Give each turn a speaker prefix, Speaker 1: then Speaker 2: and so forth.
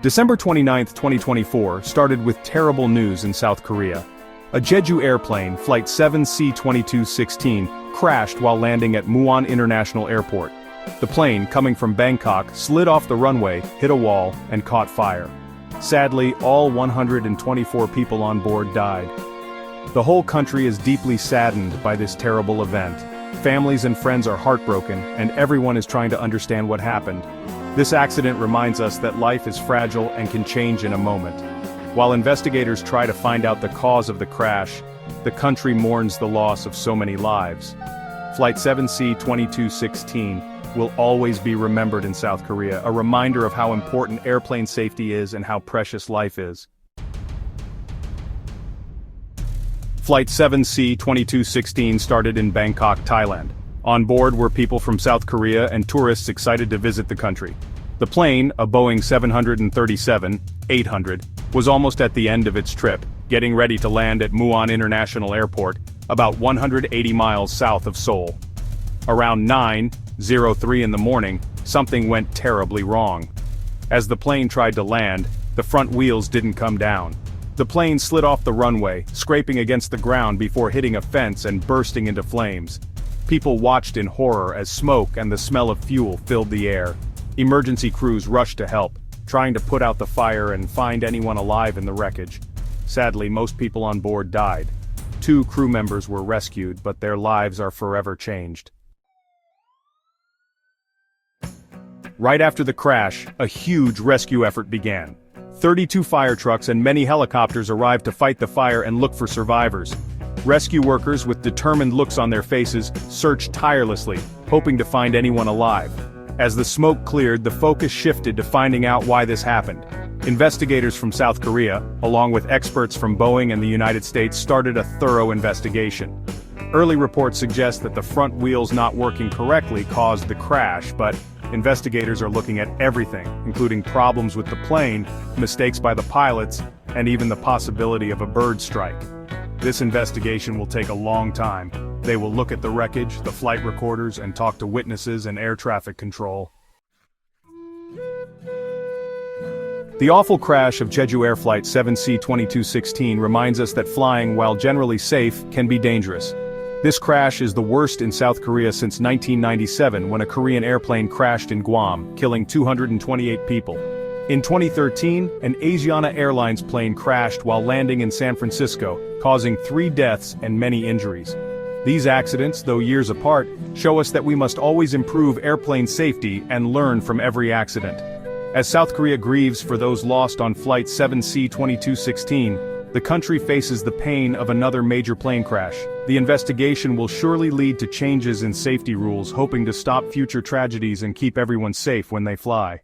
Speaker 1: December 29, 2024 started with terrible news in South Korea. A Jeju airplane, Flight 7C-2216, crashed while landing at Muan International Airport. The plane, coming from Bangkok, slid off the runway, hit a wall, and caught fire. Sadly, all 124 people on board died. The whole country is deeply saddened by this terrible event. Families and friends are heartbroken, and everyone is trying to understand what happened. This accident reminds us that life is fragile and can change in a moment. While investigators try to find out the cause of the crash, the country mourns the loss of so many lives. Flight 7C-2216 will always be remembered in South Korea, a reminder of how important airplane safety is and how precious life is. Flight 7C-2216 started in Bangkok, Thailand. On board were people from South Korea and tourists excited to visit the country. The plane, a Boeing 737-800, was almost at the end of its trip, getting ready to land at Muan International Airport, about 180 miles south of Seoul. Around 9:03 in the morning, something went terribly wrong. As the plane tried to land, the front wheels didn't come down. The plane slid off the runway, scraping against the ground before hitting a fence and bursting into flames. People watched in horror as smoke and the smell of fuel filled the air. Emergency crews rushed to help, trying to put out the fire and find anyone alive in the wreckage. Sadly, most people on board died. 2 crew members were rescued, but their lives are forever changed. Right after the crash, a huge rescue effort began. 32 fire trucks and many helicopters arrived to fight the fire and look for survivors. Rescue workers with determined looks on their faces searched tirelessly, hoping to find anyone alive. As the smoke cleared, the focus shifted to finding out why this happened. Investigators from South Korea, along with experts from Boeing and the United States, started a thorough investigation. Early reports suggest that the front wheels not working correctly caused the crash, but investigators are looking at everything, including problems with the plane, mistakes by the pilots, and even the possibility of a bird strike. This investigation will take a long time. They will look at the wreckage, the flight recorders, and talk to witnesses and air traffic control. The awful crash of Jeju Air Flight 7C-2216 reminds us that flying, while generally safe, can be dangerous. This crash is the worst in South Korea since 1997, when a Korean airplane crashed in Guam, killing 228 people. In 2013, an Asiana Airlines plane crashed while landing in San Francisco, causing 3 deaths and many injuries. These accidents, though years apart, show us that we must always improve airplane safety and learn from every accident. As South Korea grieves for those lost on Flight 7C-2216, the country faces the pain of another major plane crash. The investigation will surely lead to changes in safety rules, hoping to stop future tragedies and keep everyone safe when they fly.